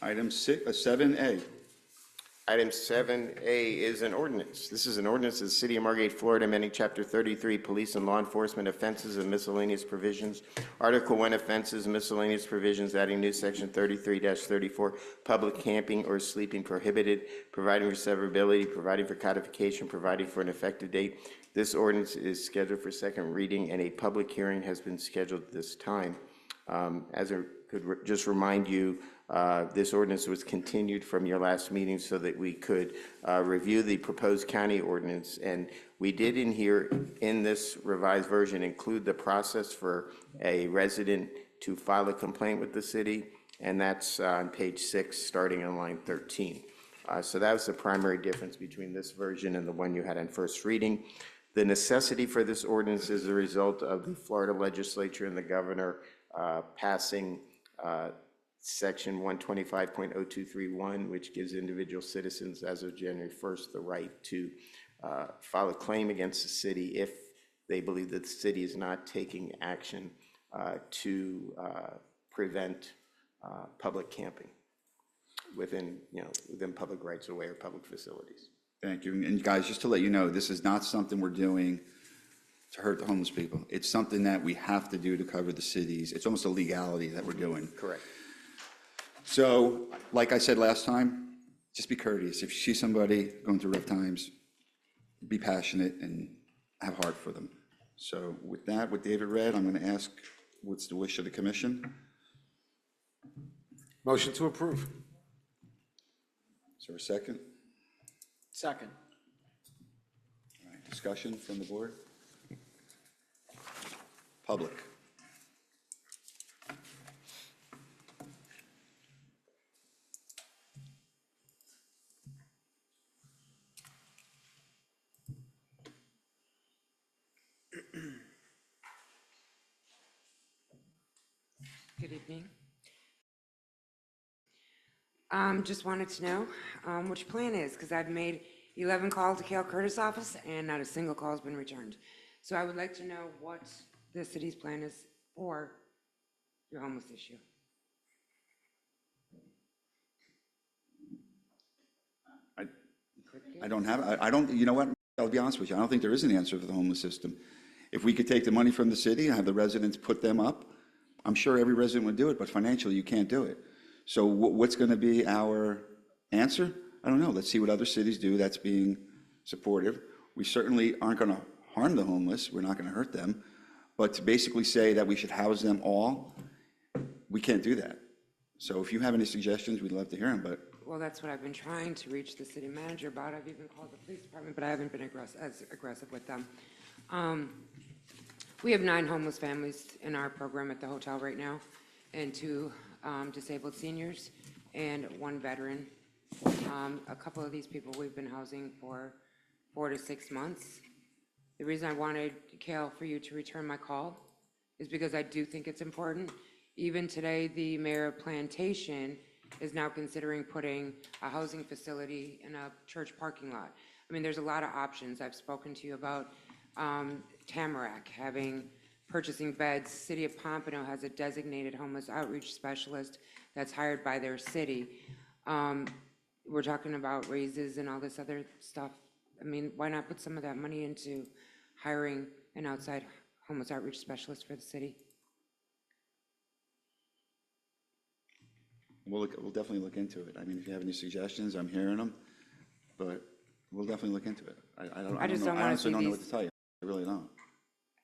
Item 7A. Item 7A is an ordinance. This is an ordinance of the City of Margate, Florida, amending Chapter 33, Police and Law Enforcement Offenses and Miscellaneous Provisions, Article 1, Offenses and Miscellaneous Provisions, adding new Section 33-34, Public Camping or Sleeping Prohibited, providing for severability, providing for codification, providing for an effective date. This ordinance is scheduled for second reading, and a public hearing has been scheduled this time. As I could just remind you, this ordinance was continued from your last meeting so that we could review the proposed county ordinance. And we did in this revised version include the process for a resident to file a complaint with the city, and that's on page 6, starting on line 13. So that was the primary difference between this version and the one you had on first reading. The necessity for this ordinance is a result of the Florida legislature and the governor passing Section 125.0231, which gives individual citizens as of January 1st the right to file a claim against the city if they believe that the city is not taking action to prevent public camping within public rights of way or public facilities. Thank you. And guys, just to let you know, this is not something we're doing to hurt the homeless people. It's something that we have to do to cover the cities. It's almost a legality that we're doing. Correct. So, like I said last time, just be courteous. If you see somebody going through rough times, be passionate and have heart for them. So with that, what David read, I'm going to ask, what's the wish of the commission? Motion to approve. Is there a second? Second. All right, discussion from the board? Public. Good evening. Just wanted to know what your plan is, because I've made 11 calls to Cale Curtis' office and not a single call has been returned. So I would like to know what the city's plan is for your homeless issue. I don't have, I don't, you know what, I'll be honest with you, I don't think there is an answer for the homeless system. If we could take the money from the city and have the residents put them up, I'm sure every resident would do it, but financially you can't do it. So what's going to be our answer? I don't know. Let's see what other cities do that's being supportive. We certainly aren't going to harm the homeless. We're not going to hurt them. But to basically say that we should house them all, we can't do that. So if you have any suggestions, we'd love to hear them. But Well, that's what I've been trying to reach the city manager about. I've even called the police department, but I haven't been as aggressive with them. We have 9 homeless families in our program at the hotel right now, and 2 disabled seniors and 1 veteran. A couple of these people we've been housing for 4 to 6 months. The reason I wanted, Cale, for you to return my call is because I do think it's important. Even today, the mayor of Plantation is now considering putting a housing facility in a church parking lot. I mean, there's a lot of options. I've spoken to you about Tamarack purchasing beds. City of Pompano has a designated homeless outreach specialist that's hired by their city. We're talking about raises and all this other stuff. I mean, why not put some of that money into hiring an outside homeless outreach specialist for the city? we'll definitely look into it. I mean, if you have any suggestions, I'm hearing them, but we'll definitely look into it. I honestly don't know what to tell you. I really don't.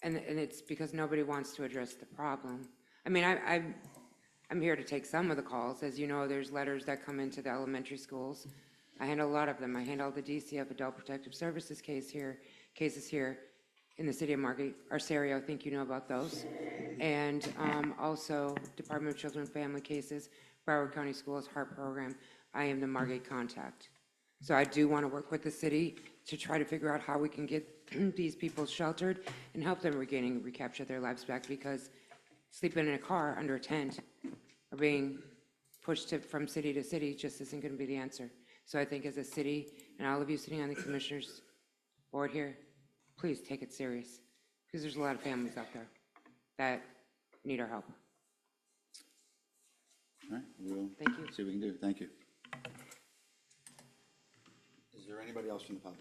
And it's because nobody wants to address the problem. I mean, I'm here to take some of the calls. As you know, there's letters that come into the elementary schools. I handle a lot of them. I handle the DCF Adult Protective Services cases here in the City of Margate. Arserio, I think you know about those. And also Department of Children and Family cases, Broward County Schools, HEART program. I am the Margate contact. So I do want to work with the city to try to figure out how we can get these people sheltered and help them recapture their lives back, because sleeping in a car under a tent or being pushed from city to city just isn't going to be the answer. So I think as a city, and all of you sitting on the commissioners board here, please take it serious, because there's a lot of families out there that need our help. All right, we'll Thank you. see what we can do. Thank you. Is there anybody else from the public?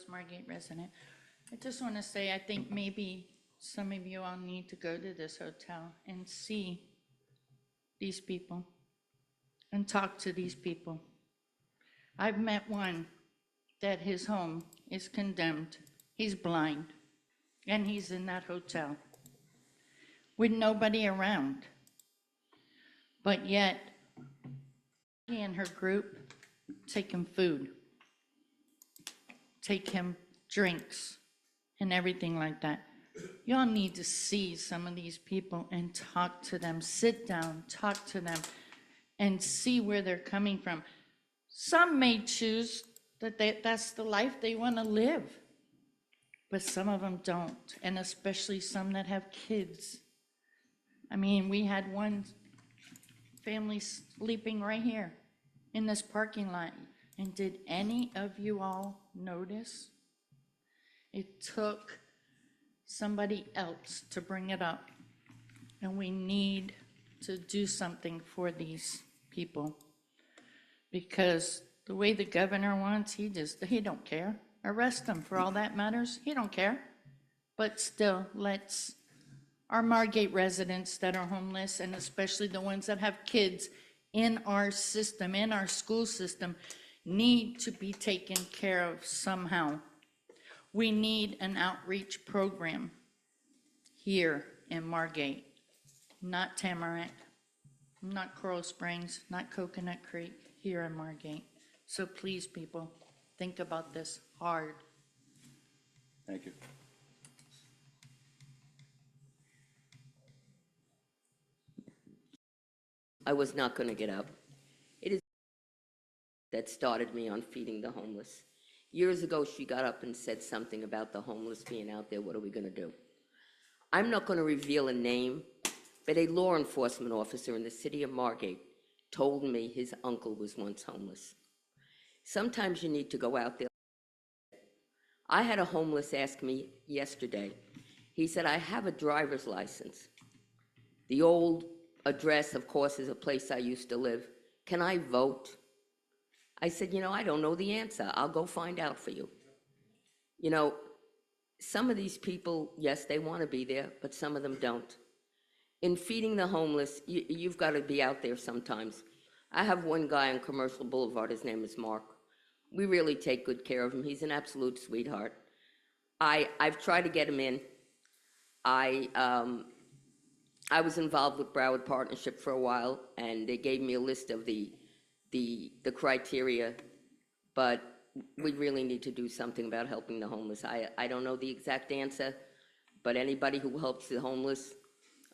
Margate resident. I just want to say, I think maybe some of you all need to go to this hotel and see these people and talk to these people. I've met one that his home is condemned. He's blind, and he's in that hotel with nobody around. But yet, he and her group take him food, take him drinks, and everything like that. Y'all need to see some of these people and talk to them, sit down, talk to them, and see where they're coming from. Some may choose that that's the life they want to live, but some of them don't, and especially some that have kids. I mean, we had one family sleeping right here in this parking lot, and did any of you all notice? It took somebody else to bring it up, and we need to do something for these people, because the way the governor wants, he don't care. Arrest them for all that matters, he don't care. But still, let's, our Margate residents that are homeless, and especially the ones that have kids in our system, in our school system, need to be taken care of somehow. We need an outreach program here in Margate, not Tamarack, not Coral Springs, not Coconut Creek, here in Margate. So please, people, think about this hard. Thank you. I was not going to get up. It is that started me on feeding the homeless. Years ago, she got up and said something about the homeless being out there. What are we going to do? I'm not going to reveal a name, but a law enforcement officer in the city of Margate told me his uncle was once homeless. Sometimes you need to go out there. I had a homeless ask me yesterday. He said, I have a driver's license. The old address, of course, is a place I used to live. Can I vote? I said, I don't know the answer. I'll go find out for you. Some of these people, yes, they want to be there, but some of them don't. In feeding the homeless, you've got to be out there sometimes. I have one guy on Commercial Boulevard. His name is Mark. We really take good care of him. He's an absolute sweetheart. I've tried to get him in. I was involved with Broward Partnership for a while, and they gave me a list of the criteria, but we really need to do something about helping the homeless. I don't know the exact answer, but anybody who helps the homeless,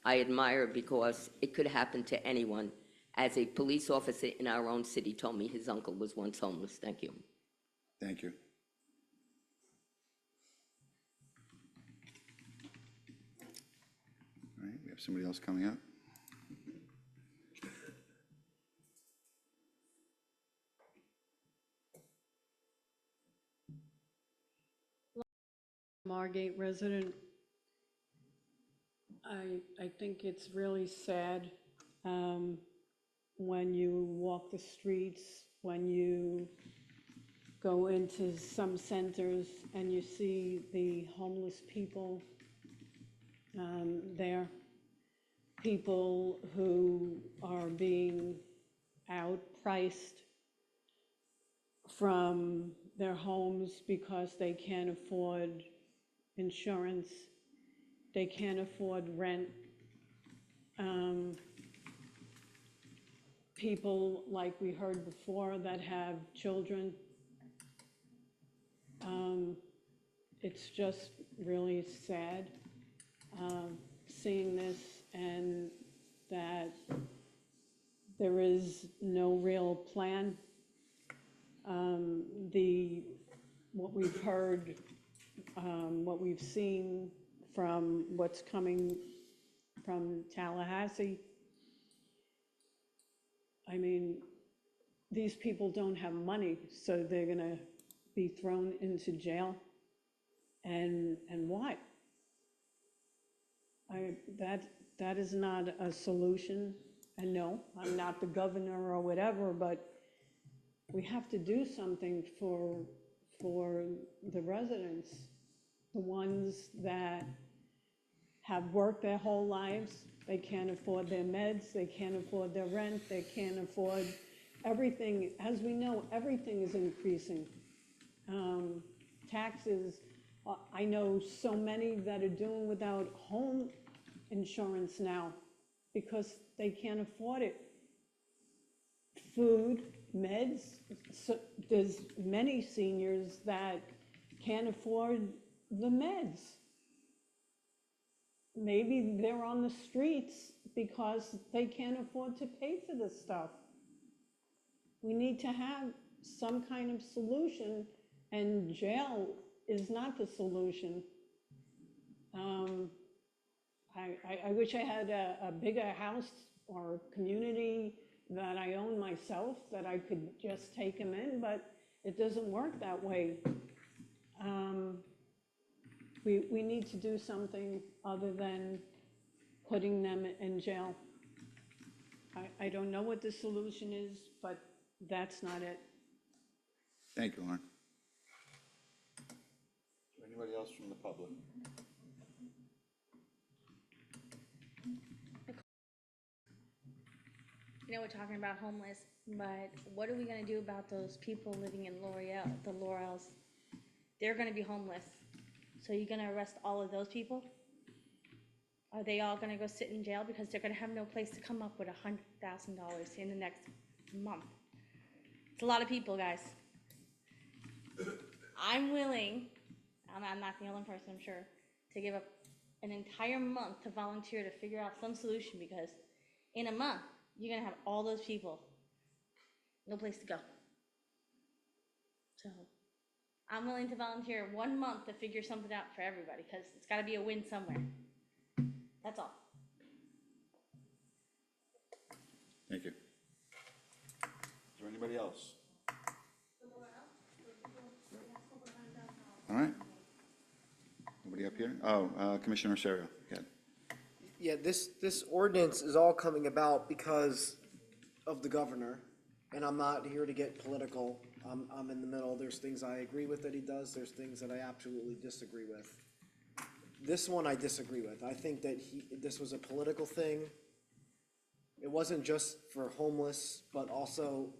I admire, because it could happen to anyone. As a police officer in our own city told me his uncle was once homeless. Thank you. Thank you. All right, we have somebody else coming up. Margate resident. I think it's really sad when you walk the streets, when you go into some centers and you see the homeless people there, people who are being outpriced from their homes because they can't afford insurance, they can't afford rent. People, like we heard before, that have children. It's just really sad seeing this, and that there is no real plan. What we've heard, what we've seen from what's coming from Tallahassee, I mean, these people don't have money, so they're gonna be thrown into jail. And what? That is not a solution. And no, I'm not the governor or whatever, but we have to do something for the residents, the ones that have worked their whole lives. They can't afford their meds, they can't afford their rent, they can't afford everything. As we know, everything is increasing. Taxes, I know so many that are doing without home insurance now because they can't afford it. Food, meds, so there's many seniors that can't afford the meds. Maybe they're on the streets because they can't afford to pay for this stuff. We need to have some kind of solution, and jail is not the solution. I wish I had a bigger house or community that I own myself, that I could just take them in, but it doesn't work that way. We need to do something other than putting them in jail. I don't know what the solution is, but that's not it. Thank you, Lauren. Anybody else from the public? You know, we're talking about homeless, but what are we gonna do about those people living in L'Oreal, the Laurels? They're gonna be homeless. So you're gonna arrest all of those people? Are they all gonna go sit in jail because they're gonna have no place to come up with $100,000 in the next month? It's a lot of people, guys. I'm willing, I'm not the only person, I'm sure, to give up an entire month to volunteer to figure out some solution, because in a month, you're gonna have all those people, no place to go. So, I'm willing to volunteer 1 month to figure something out for everybody, because it's gotta be a win somewhere. That's all. Thank you. Is there anybody else? All right. Nobody up here? Oh, Commissioner Arserio, go ahead. Yeah, this ordinance is all coming about because of the governor, and I'm not here to get political. I'm in the middle. There's things I agree with that he does, there's things that I absolutely disagree with. This one I disagree with. I think that this was a political thing. It wasn't just for homeless, but also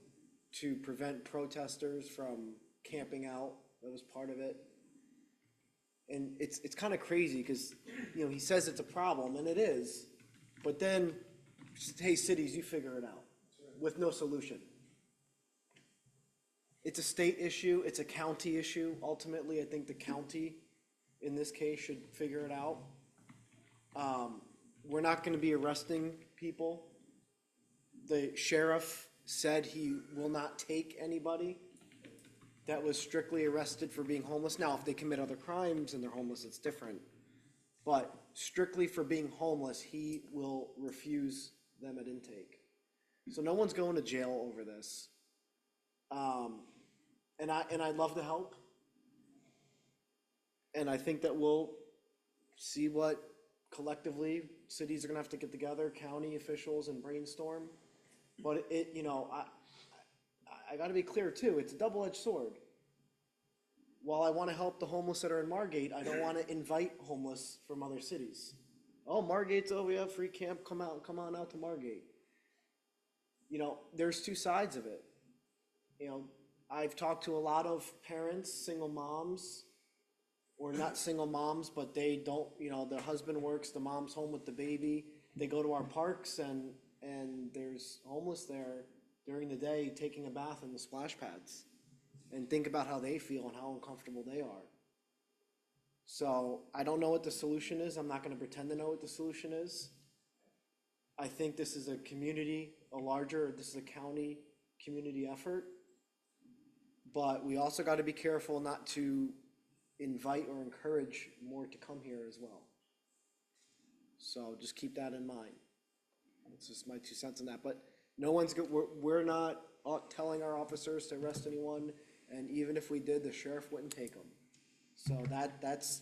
to prevent protesters from camping out. That was part of it. And it's kind of crazy because, you know, he says it's a problem, and it is, but then, hey, cities, you figure it out, with no solution. It's a state issue, it's a county issue. Ultimately, I think the county, in this case, should figure it out. We're not gonna be arresting people. The sheriff said he will not take anybody that was strictly arrested for being homeless. Now, if they commit other crimes and they're homeless, it's different. But strictly for being homeless, he will refuse them at intake. So no one's going to jail over this. And I'd love to help. And I think that we'll see what collectively cities are gonna have to get together, county officials, and brainstorm. But you know, I gotta be clear too, it's a double-edged sword. While I wanna help the homeless that are in Margate, I don't wanna invite homeless from other cities. Oh, Margate's, oh, we have free camp, come on out to Margate. You know, there's two sides of it. You know, I've talked to a lot of parents, single moms, or not single moms, but they don't, you know, their husband works, the mom's home with the baby. They go to our parks and there's homeless there during the day taking a bath in the splash pads. And think about how they feel and how uncomfortable they are. So I don't know what the solution is. I'm not gonna pretend to know what the solution is. I think this is a community, this is a county community effort. But we also gotta be careful not to invite or encourage more to come here as well. So just keep that in mind. It's just my 2 cents on that, but no one's, we're not telling our officers to arrest anyone, and even if we did, the sheriff wouldn't take them. So that's,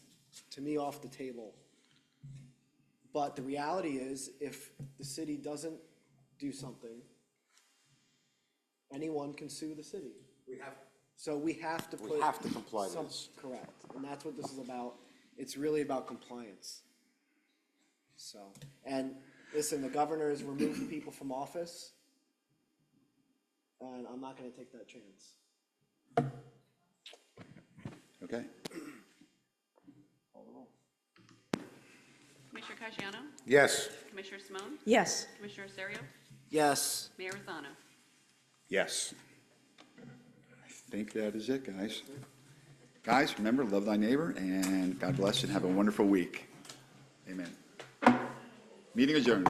to me, off the table. But the reality is, if the city doesn't do something, anyone can sue the city. So we have to put. We have to comply to some- this. Correct, and that's what this is about. It's really about compliance. So, and listen, the governor has removed people from office, and I'm not gonna take that chance. Okay. Commissioner Caggiano? Yes. Commissioner Simone? Yes. Commissioner Arserio? Yes. Mayor Ruzzano? Yes. I think that is it, guys. Guys, remember, love thy neighbor, and God bless, and have a wonderful week. Amen. Meeting adjourned.